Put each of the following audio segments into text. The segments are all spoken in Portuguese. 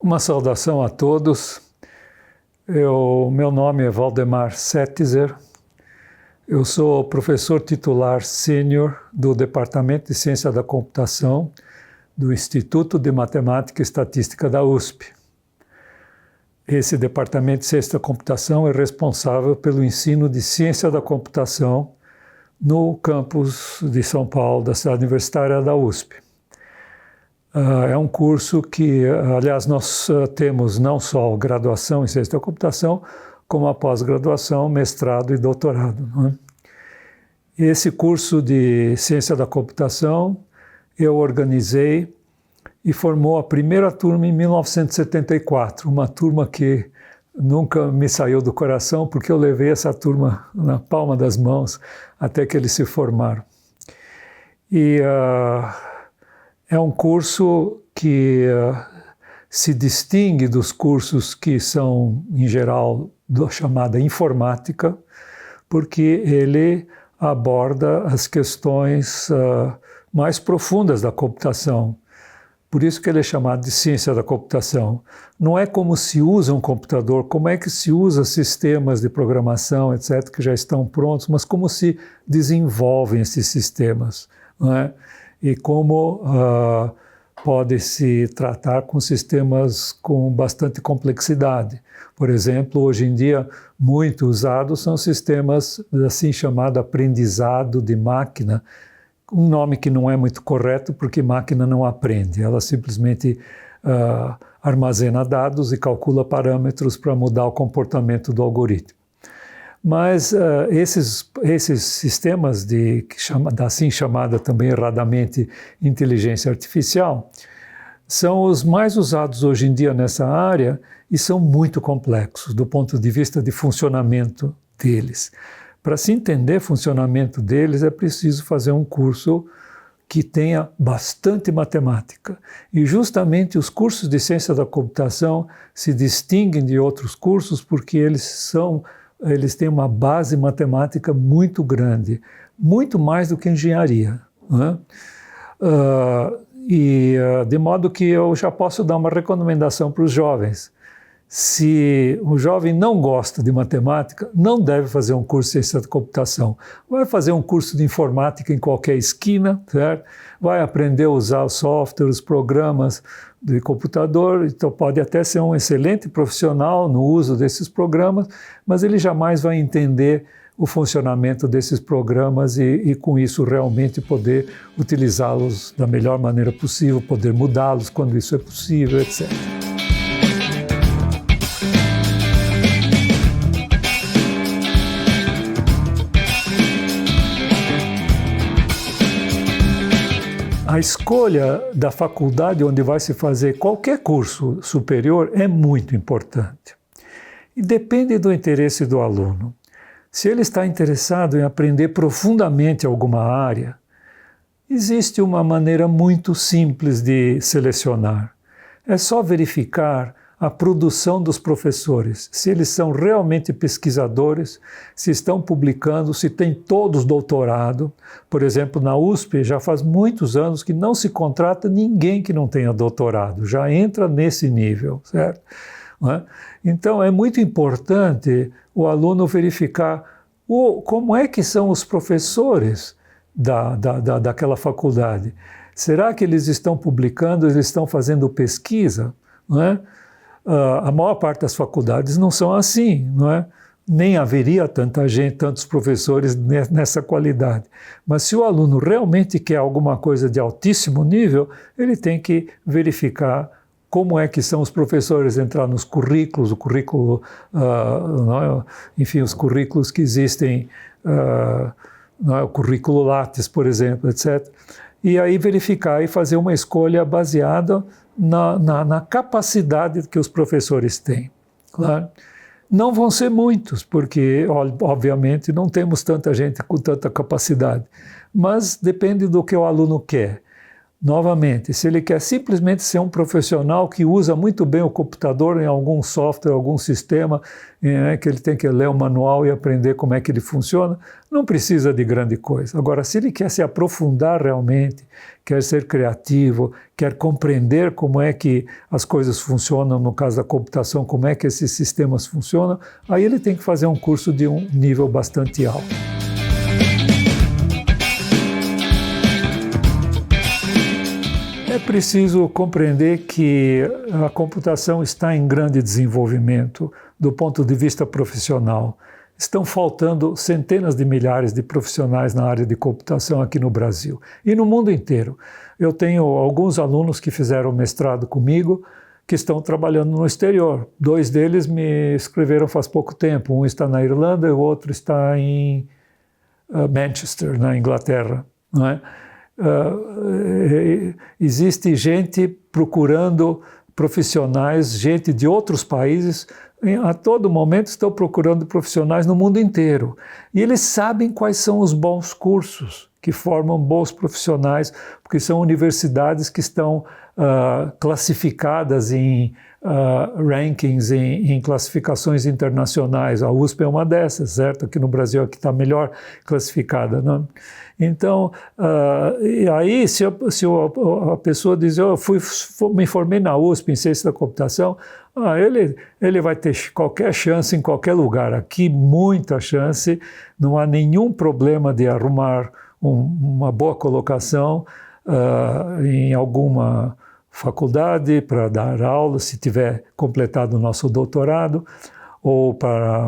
Uma saudação a todos. Meu nome é Valdemar Setzer. Eu sou professor titular sênior do Departamento de Ciência da Computação do Instituto de Matemática e Estatística da USP. Esse Departamento de Ciência da Computação é responsável pelo ensino de Ciência da Computação no campus de São Paulo, da cidade universitária da USP. É um curso que, aliás, nós temos não só graduação em Ciência da Computação, como a pós-graduação, mestrado e doutorado. Né? Esse curso de Ciência da Computação eu organizei e formou a primeira turma em 1974, uma turma que nunca me saiu do coração, porque eu levei essa turma na palma das mãos até que eles se formaram. E é um curso que se distingue dos cursos que são, em geral, da chamada informática, porque ele aborda as questões mais profundas da computação. Por isso que ele é chamado de ciência da computação. Não é como se usa um computador, como é que se usa sistemas de programação, etc., que já estão prontos, mas como se desenvolvem esses sistemas, não é? E como pode-se tratar com sistemas com bastante complexidade. Por exemplo, hoje em dia, muito usados são sistemas assim chamado aprendizado de máquina, um nome que não é muito correto, porque máquina não aprende, ela simplesmente armazena dados e calcula parâmetros para mudar o comportamento do algoritmo. Mas esses sistemas da assim chamada também erradamente inteligência artificial são os mais usados hoje em dia nessa área e são muito complexos do ponto de vista de funcionamento deles. Para se entender o funcionamento deles é preciso fazer um curso que tenha bastante matemática. E justamente os cursos de ciência da computação se distinguem de outros cursos porque eles têm uma base matemática muito grande, muito mais do que engenharia. Né? De modo que eu já posso dar uma recomendação para os jovens. Se o jovem não gosta de matemática, não deve fazer um curso de ciência da computação. Vai fazer um curso de informática em qualquer esquina, certo? Vai aprender a usar os softwares, os programas de computador, então pode até ser um excelente profissional no uso desses programas, mas ele jamais vai entender o funcionamento desses programas e com isso realmente poder utilizá-los da melhor maneira possível, poder mudá-los quando isso é possível, etc. A escolha da faculdade onde vai se fazer qualquer curso superior é muito importante. E depende do interesse do aluno. Se ele está interessado em aprender profundamente alguma área, existe uma maneira muito simples de selecionar. É só verificar a produção dos professores, se eles são realmente pesquisadores, se estão publicando, se têm todos doutorado. Por exemplo, na USP já faz muitos anos que não se contrata ninguém que não tenha doutorado, já entra nesse nível, certo? Então é muito importante o aluno verificar como é que são os professores daquela faculdade. Será que eles estão publicando, eles estão fazendo pesquisa? Não é? A maior parte das faculdades não são assim, não é? Nem haveria tanta gente, tantos professores nessa qualidade. Mas se o aluno realmente quer alguma coisa de altíssimo nível, ele tem que verificar como é que são os professores, entrar nos currículos, o currículo, enfim, os currículos que existem, o currículo Lattes, por exemplo, etc. E aí verificar e fazer uma escolha baseada na capacidade que os professores têm. Claro. Não vão ser muitos, porque, obviamente, não temos tanta gente com tanta capacidade, mas depende do que o aluno quer. Novamente, se ele quer simplesmente ser um profissional que usa muito bem o computador em algum software, algum sistema, que ele tem que ler o manual e aprender como é que ele funciona, não precisa de grande coisa. Agora, se ele quer se aprofundar realmente, quer ser criativo, quer compreender como é que as coisas funcionam, no caso da computação, como é que esses sistemas funcionam, aí ele tem que fazer um curso de um nível bastante alto. É preciso compreender que a computação está em grande desenvolvimento do ponto de vista profissional. Estão faltando centenas de milhares de profissionais na área de computação aqui no Brasil e no mundo inteiro. Eu tenho alguns alunos que fizeram mestrado comigo que estão trabalhando no exterior. 2 deles me escreveram faz pouco tempo. Um está na Irlanda e o outro está em Manchester, na Inglaterra, não é? Existe gente procurando profissionais, gente de outros países, a todo momento estão procurando profissionais no mundo inteiro. E eles sabem quais são os bons cursos que formam bons profissionais, porque são universidades que estão classificadas em rankings, em classificações internacionais. A USP é uma dessas, certo? Aqui no Brasil aqui está melhor classificada, não? Então, e aí se a pessoa diz, eu me formei na USP em ciência da computação, ele vai ter qualquer chance em qualquer lugar. Aqui, muita chance, não há nenhum problema de arrumar uma boa colocação em alguma faculdade para dar aula, se tiver completado o nosso doutorado, ou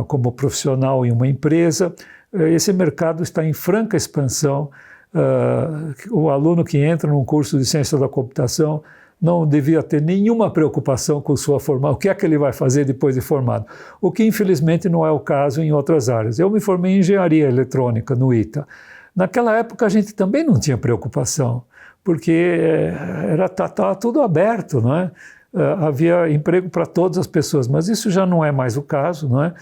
como profissional em uma empresa. Esse mercado está em franca expansão. O aluno que entra num curso de ciência da computação não devia ter nenhuma preocupação com sua formação. O que é que ele vai fazer depois de formado? O que, infelizmente, não é o caso em outras áreas. Eu me formei em engenharia eletrônica no ITA. Naquela época, a gente também não tinha preocupação, porque estava tudo aberto, não é? Havia emprego para todas as pessoas, mas isso já não é mais o caso, não é?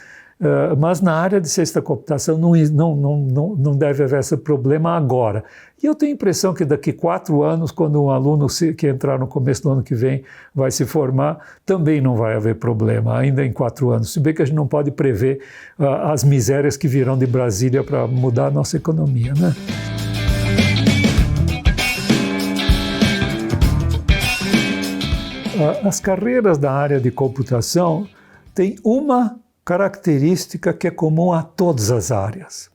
Mas na área de ciência da computação não deve haver esse problema agora. E eu tenho a impressão que daqui 4 anos, quando um aluno que entrar no começo do ano que vem vai se formar, também não vai haver problema, ainda em 4 anos. Se bem que a gente não pode prever as misérias que virão de Brasília para mudar a nossa economia, né? As carreiras da área de computação têm uma característica que é comum a todas as áreas.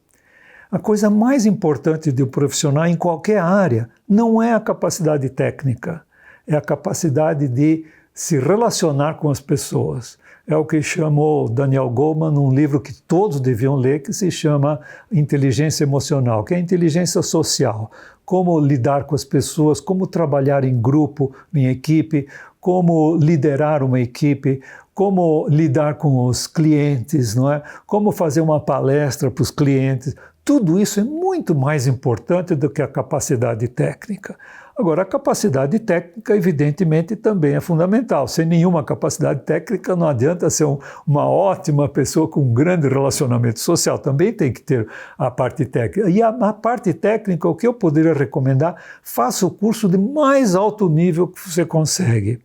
A coisa mais importante de um profissional em qualquer área não é a capacidade técnica, é a capacidade de se relacionar com as pessoas. É o que chamou Daniel Goleman num livro que todos deviam ler, que se chama Inteligência Emocional, que é a inteligência social. Como lidar com as pessoas, como trabalhar em grupo, em equipe, como liderar uma equipe, como lidar com os clientes, não é? Como fazer uma palestra para os clientes. Tudo isso é muito mais importante do que a capacidade técnica. Agora, a capacidade técnica, evidentemente, também é fundamental. Sem nenhuma capacidade técnica, não adianta ser uma ótima pessoa com um grande relacionamento social. Também tem que ter a parte técnica. E a parte técnica, o que eu poderia recomendar, faça o curso de mais alto nível que você consegue.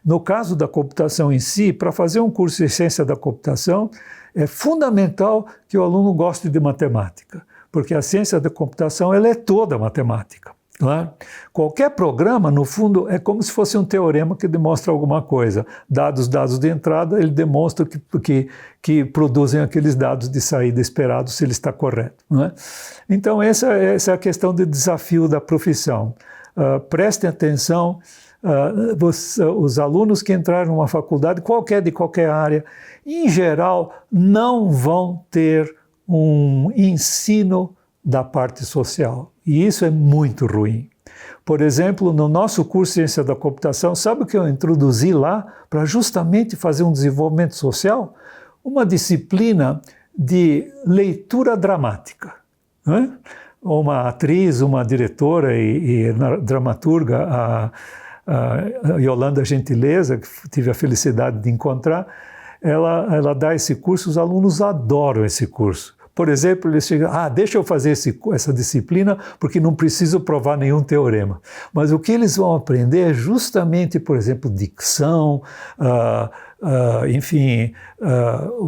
No caso da computação em si, para fazer um curso de ciência da computação, é fundamental que o aluno goste de matemática, porque a ciência da computação ela é toda matemática. Claro. Qualquer programa, no fundo, é como se fosse um teorema que demonstra alguma coisa. Dados de entrada, ele demonstra que produzem aqueles dados de saída esperados se ele está correto. Não é? Então, essa é a questão do desafio da profissão. Prestem atenção, os alunos que entraram numa faculdade, de qualquer área, em geral, não vão ter um ensino da parte social. E isso é muito ruim. Por exemplo, no nosso curso de Ciência da Computação, sabe o que eu introduzi lá para justamente fazer um desenvolvimento social? Uma disciplina de leitura dramática. Né? Uma atriz, uma diretora e dramaturga, a Yolanda Gentileza, que tive a felicidade de encontrar, ela dá esse curso, os alunos adoram esse curso. por exemplo, eles chegam, deixa eu fazer essa disciplina porque não preciso provar nenhum teorema. Mas o que eles vão aprender é justamente, por exemplo, dicção,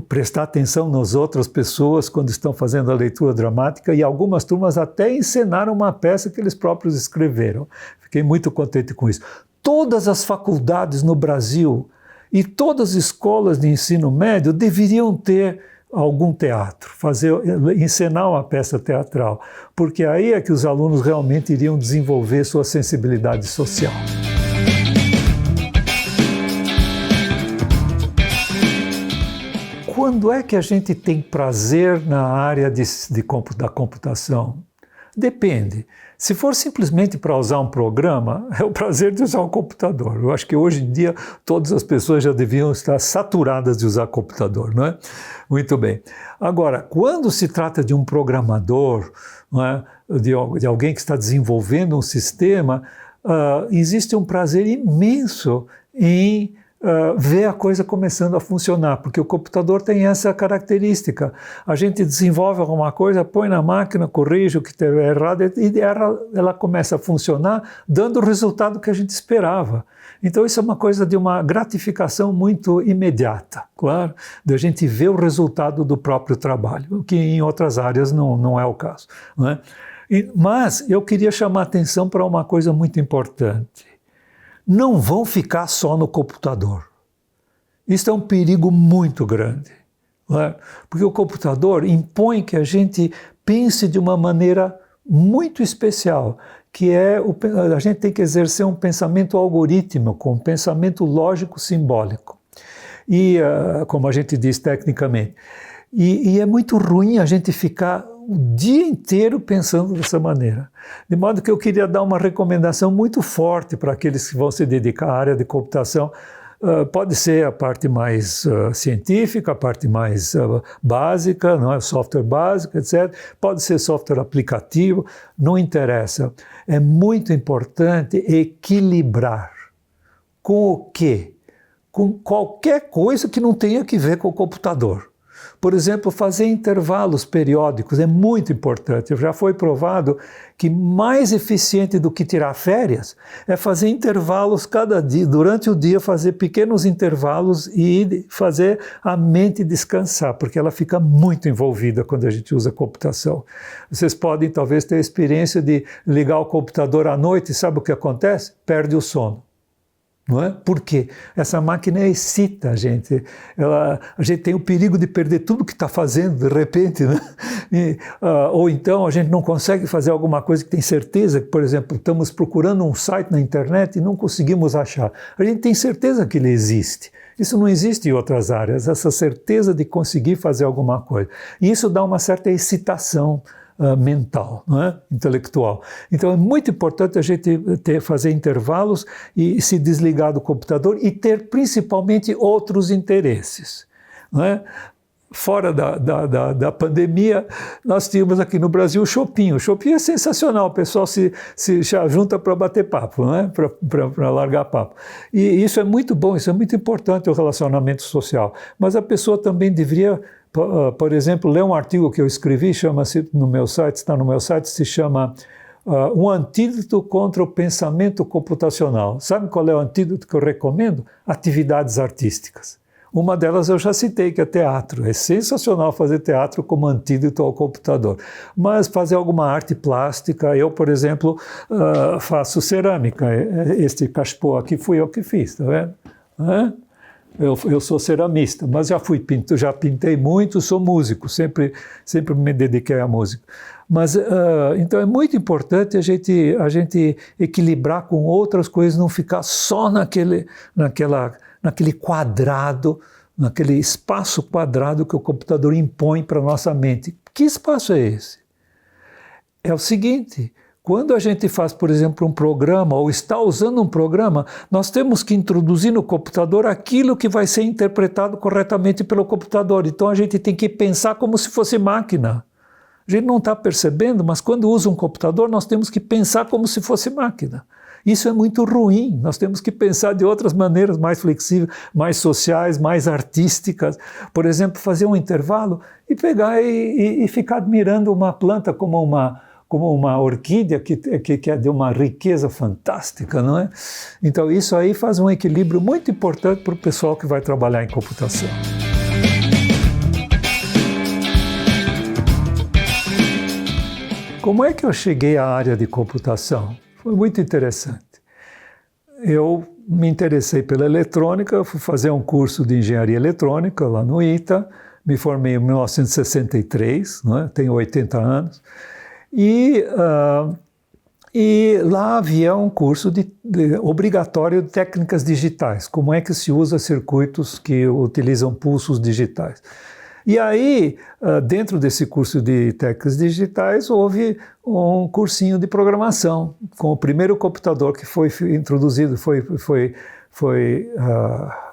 prestar atenção nas outras pessoas quando estão fazendo a leitura dramática, e algumas turmas até ensinaram uma peça que eles próprios escreveram. Fiquei muito contente com isso. Todas as faculdades no Brasil e todas as escolas de ensino médio deveriam ter algum teatro, encenar uma peça teatral, porque aí é que os alunos realmente iriam desenvolver sua sensibilidade social. Quando é que a gente tem prazer na área da computação? Depende. Se for simplesmente para usar um programa, é o prazer de usar um computador. Eu acho que hoje em dia todas as pessoas já deviam estar saturadas de usar computador, não é? Muito bem. Agora, quando se trata de um programador, não é? de alguém que está desenvolvendo um sistema, existe um prazer imenso em ver a coisa começando a funcionar, porque o computador tem essa característica. A gente desenvolve alguma coisa, põe na máquina, corrige o que estiver errado e ela começa a funcionar, dando o resultado que a gente esperava. Então isso é uma coisa de uma gratificação muito imediata, claro, de a gente ver o resultado do próprio trabalho, o que em outras áreas não é o caso, não é? Mas eu queria chamar a atenção para uma coisa muito importante. Não vão ficar só no computador. Isso é um perigo muito grande, não é? Porque o computador impõe que a gente pense de uma maneira muito especial, que é a gente tem que exercer um pensamento algorítmico, um pensamento lógico simbólico. E, como a gente diz tecnicamente, e é muito ruim a gente ficar o dia inteiro pensando dessa maneira. De modo que eu queria dar uma recomendação muito forte para aqueles que vão se dedicar à área de computação. Pode ser a parte mais científica, a parte mais básica, não é? Software básico, etc. Pode ser software aplicativo, não interessa. É muito importante equilibrar. Com o quê? Com qualquer coisa que não tenha que ver com o computador. Por exemplo, fazer intervalos periódicos é muito importante. Já foi provado que mais eficiente do que tirar férias é fazer intervalos cada dia, durante o dia fazer pequenos intervalos e fazer a mente descansar, porque ela fica muito envolvida quando a gente usa computação. Vocês podem talvez ter a experiência de ligar o computador à noite e sabe o que acontece? Perde o sono. Não é? Por quê? Essa máquina excita a gente. A gente tem o perigo de perder tudo que está fazendo de repente, né? Ou então a gente não consegue fazer alguma coisa que tem certeza que, por exemplo, estamos procurando um site na internet e não conseguimos achar. A gente tem certeza que ele existe. Isso não existe em outras áreas, essa certeza de conseguir fazer alguma coisa. E isso dá uma certa excitação mental, não é? Intelectual. Então é muito importante a gente fazer intervalos e se desligar do computador e ter principalmente outros interesses, não é? Fora da pandemia, nós tínhamos aqui no Brasil o Chopin. O Chopin é sensacional, o pessoal se junta para bater papo, não é? Para largar papo. E isso é muito bom, isso é muito importante, o relacionamento social. Mas a pessoa também deveria, por exemplo, ler um artigo que eu escrevi, chama-se no meu site, está no meu site, se chama Um Antídoto contra o Pensamento Computacional. Sabe qual é o antídoto que eu recomendo? Atividades artísticas. Uma delas eu já citei, que é teatro. É sensacional fazer teatro como antídoto ao computador. Mas fazer alguma arte plástica, eu, por exemplo, faço cerâmica. Este cachepô aqui fui eu que fiz, tá vendo? Eu sou ceramista, mas já pintei muito, sou músico, sempre me dediquei à música. Mas, então é muito importante a gente equilibrar com outras coisas, não ficar só naquele quadrado, naquele espaço quadrado que o computador impõe para a nossa mente. Que espaço é esse? É o seguinte: quando a gente faz, por exemplo, um programa ou está usando um programa, nós temos que introduzir no computador aquilo que vai ser interpretado corretamente pelo computador. Então a gente tem que pensar como se fosse máquina. A gente não está percebendo, mas quando usa um computador, nós temos que pensar como se fosse máquina. Isso é muito ruim, nós temos que pensar de outras maneiras mais flexíveis, mais sociais, mais artísticas. Por exemplo, fazer um intervalo e pegar e ficar admirando uma planta como uma orquídea que é de uma riqueza fantástica, não é? Então isso aí faz um equilíbrio muito importante para o pessoal que vai trabalhar em computação. Como é que eu cheguei à área de computação? Foi muito interessante. Eu me interessei pela eletrônica, fui fazer um curso de engenharia eletrônica lá no ITA, me formei em 1963, não é? Tenho 80 anos, e lá havia um curso obrigatório de técnicas digitais, como é que se usa circuitos que utilizam pulsos digitais. E aí, dentro desse curso de técnicas digitais, houve um cursinho de programação, com o primeiro computador que foi introduzido, foi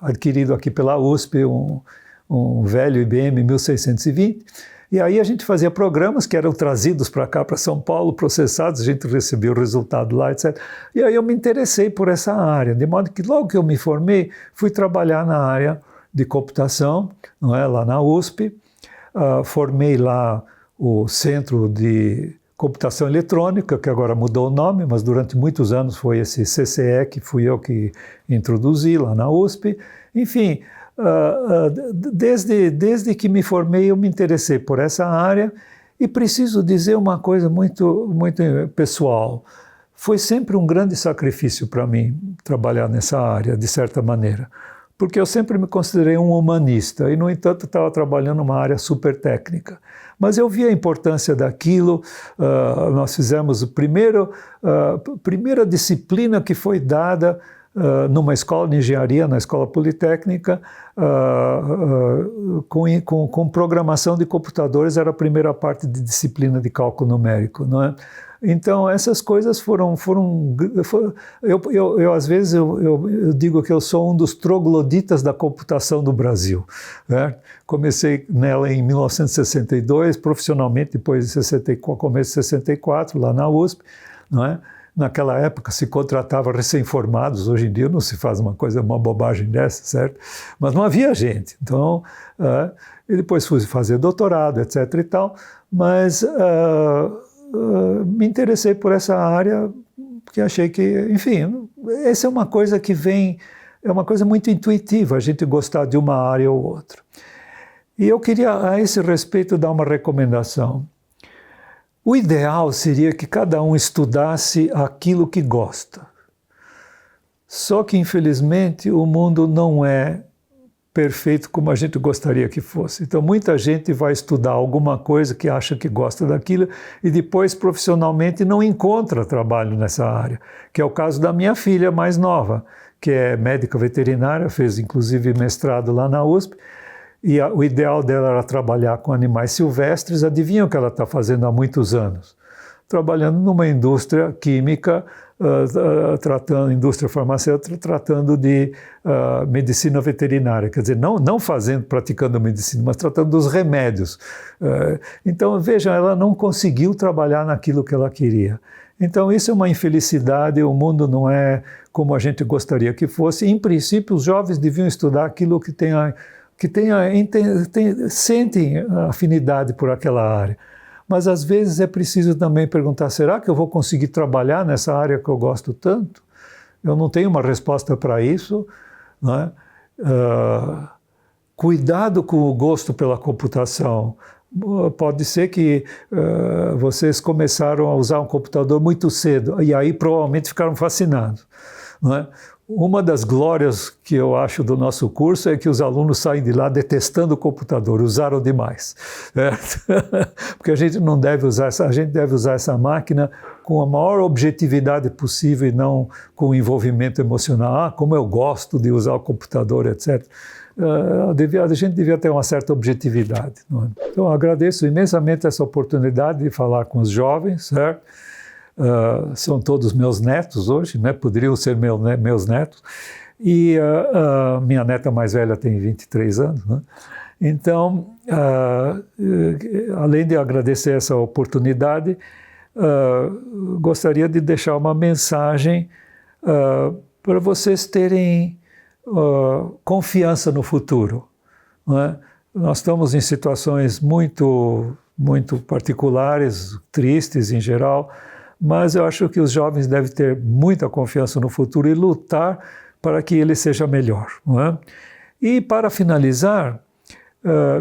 adquirido aqui pela USP, um velho IBM 1620. E aí a gente fazia programas que eram trazidos para cá, para São Paulo, processados, a gente recebia o resultado lá, etc. E aí eu me interessei por essa área, de modo que logo que eu me formei, fui trabalhar na área de computação, não é, lá na USP, formei lá o Centro de Computação Eletrônica, que agora mudou o nome, mas durante muitos anos foi esse CCE, que fui eu que introduzi lá na USP. Enfim, desde que me formei eu me interessei por essa área e preciso dizer uma coisa muito, muito pessoal. Foi sempre um grande sacrifício para mim trabalhar nessa área, de certa maneira. Porque eu sempre me considerei um humanista e, no entanto, estava trabalhando numa área super técnica. Mas eu vi a importância daquilo, nós fizemos a primeira disciplina que foi dada numa escola de engenharia, na Escola Politécnica, com programação de computadores, era a primeira parte de disciplina de cálculo numérico, não é? Então, essas coisas eu às vezes eu digo que eu sou um dos trogloditas da computação do Brasil, né? Comecei nela em 1962, profissionalmente depois de 64, começo de 64, lá na USP, não é? Naquela época se contratava recém-formados, hoje em dia não se faz uma bobagem dessa, certo? Mas não havia gente, então, e depois fui fazer doutorado, etc. e tal, mas me interessei por essa área, porque achei que, enfim, essa é uma coisa que vem, é uma coisa muito intuitiva, a gente gostar de uma área ou outra. E eu queria, a esse respeito, dar uma recomendação. O ideal seria que cada um estudasse aquilo que gosta. Só que, infelizmente, o mundo não é perfeito como a gente gostaria que fosse. Então, muita gente vai estudar alguma coisa que acha que gosta daquilo e depois, profissionalmente, não encontra trabalho nessa área, que é o caso da minha filha mais nova, que é médica veterinária, fez inclusive mestrado lá na USP, e o ideal dela era trabalhar com animais silvestres. Adivinha o que ela está fazendo há muitos anos? Trabalhando numa indústria química, indústria farmacêutica, tratando de medicina veterinária, quer dizer, não praticando medicina, mas tratando dos remédios. Então, vejam, ela não conseguiu trabalhar naquilo que ela queria. Então, isso é uma infelicidade, o mundo não é como a gente gostaria que fosse. Em princípio, os jovens deviam estudar aquilo sentem afinidade por aquela área. Mas, às vezes, é preciso também perguntar, será que eu vou conseguir trabalhar nessa área que eu gosto tanto? Eu não tenho uma resposta para isso, não é? Cuidado com o gosto pela computação. Pode ser que vocês começaram a usar um computador muito cedo, e aí provavelmente ficaram fascinados, não é? Uma das glórias que eu acho do nosso curso é que os alunos saem de lá detestando o computador, usaram demais, certo? Porque a gente não deve usar a gente deve usar essa máquina com a maior objetividade possível e não com envolvimento emocional. Como eu gosto de usar o computador, etc. A gente devia ter uma certa objetividade, não é? Então, eu agradeço imensamente essa oportunidade de falar com os jovens, certo? São todos meus netos hoje, né? Poderiam ser meus netos, e minha neta mais velha tem 23 anos, né? Então, além de agradecer essa oportunidade, gostaria de deixar uma mensagem para vocês terem confiança no futuro. Não é? Nós estamos em situações muito particulares, tristes em geral, mas eu acho que os jovens devem ter muita confiança no futuro e lutar para que ele seja melhor. Não é? E para finalizar,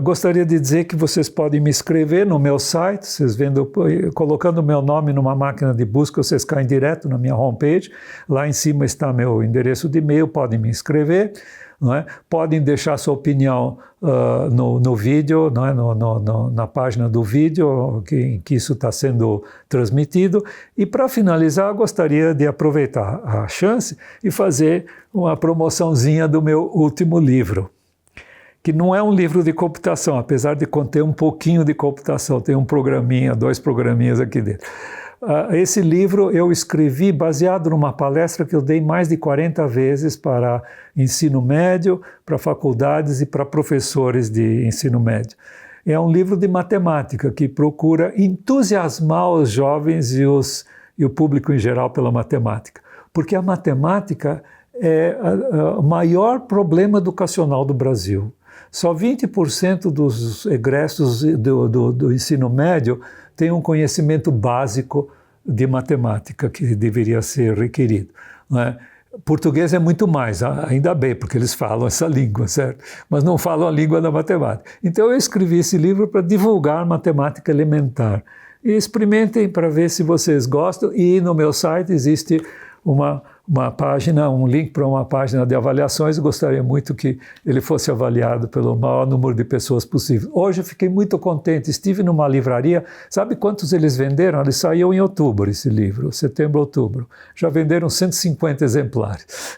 gostaria de dizer que vocês podem me escrever no meu site, vocês vendo, colocando o meu nome numa máquina de busca, vocês caem direto na minha homepage, lá em cima está meu endereço de e-mail, podem me escrever, não é? Podem deixar sua opinião no vídeo, não é? Na página do vídeo que isso está sendo transmitido. E para finalizar, gostaria de aproveitar a chance e fazer uma promoçãozinha do meu último livro, que não é um livro de computação, apesar de conter um pouquinho de computação, tem um programinha, 2 programinhas aqui dentro. Esse livro eu escrevi baseado numa palestra que eu dei mais de 40 vezes para ensino médio, para faculdades e para professores de ensino médio. É um livro de matemática que procura entusiasmar os jovens e o público em geral pela matemática, porque a matemática é o maior problema educacional do Brasil. Só 20% dos egressos do ensino médio têm um conhecimento básico de matemática que deveria ser requerido. Não é? Português é muito mais, ainda bem, porque eles falam essa língua, certo? Mas não falam a língua da matemática. Então eu escrevi esse livro para divulgar matemática elementar. E experimentem para ver se vocês gostam. E no meu site existe uma página, um link para uma página de avaliações. Eu gostaria muito que ele fosse avaliado pelo maior número de pessoas possível. Hoje eu fiquei muito contente, estive numa livraria, sabe quantos eles venderam? Ele saiu em outubro, esse livro, setembro, outubro. Já venderam 150 exemplares.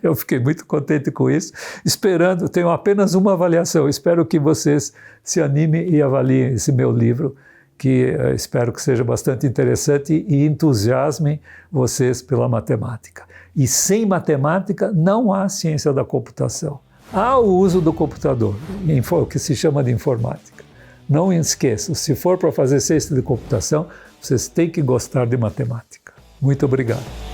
Eu fiquei muito contente com isso, esperando, tenho apenas uma avaliação, espero que vocês se animem e avaliem esse meu livro, que espero que seja bastante interessante e entusiasmem vocês pela matemática. E sem matemática não há ciência da computação. Há o uso do computador, o que se chama de informática. Não esqueçam, se for para fazer ciência de computação, vocês têm que gostar de matemática. Muito obrigado.